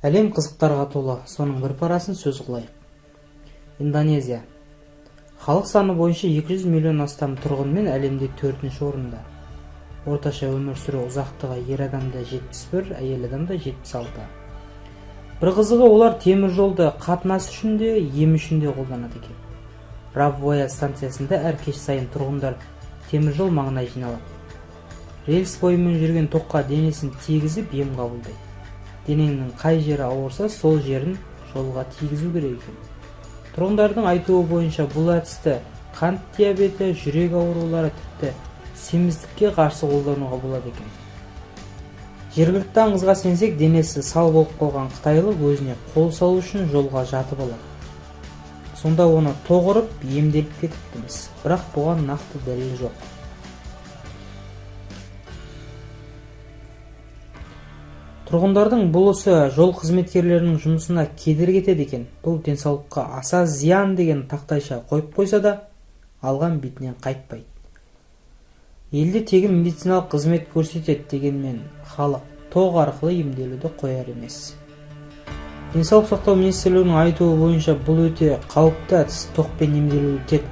Әлем қызықтарға толы, соның бір парасын сөз қылайық. Индонезия. Халық саны бойынша 200 миллион астам тұрғынмен әлемде 4-ші орында. Орташа өмір сүру ұзақтығы ер адамда 71, әйел адамда 76. Бір қызығы, олар темір жолды қатынас үшін де, ем үшін де қолданады екен. Рабвоя станциясында әр кеш сайын тұрғындар темір жол маңына жиналады. Рельс бойымен жүрген тоққа денесін тигізіп ем қабылдайды. Денеңнің қай жері ауырса, сол жерін жолға тигізу керек екен. Тұрғындардың айтуы бойынша бұл әдісті қант диабеті, жүрек аурулары, тіпті семіздікке қарсы қолдануға болады екен. Жергілікті аңызға сенсек, денесі сау болып қалған қытайлық өзіне қол салу үшін жолға жатып алады. Сонда оны тоғырып, емделіп кетіпті, бірақ бұған нақты дәлел жоқ. Тұрғындардың бұлысы жол қызметкерлерінің жұмысына кедергі етеді екен. Бұл денсаулыққа аса зиян деген тақтайша қойып қойса да, алған бетінен қайтпайды. Елде тегін медициналық қызмет көрсетеді дегенмен, халық тоқ арқылы емделуді қояр емес. Денсаулық сақтау министрлігінің айтуы бойынша бұл өте қауіпті әдіс. Тоқпен емделуді тек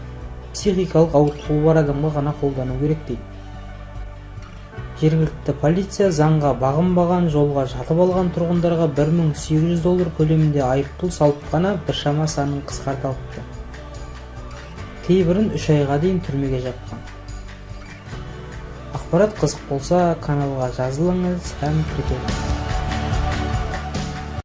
психикалық ауытқуы бар адамға ғана қолдану керек дейді. Жергілікті полиция заңға бағынбаған, жолға жатып алған тұрғындарға $1800 көлемінде айыппұл салып қана біршама санын қысқартылыпты. Кейбірін 3 айға дейін түрмеге жапқан. Ақпарат қызық болса, каналға жазылыңыз һәм тіркеліңіз.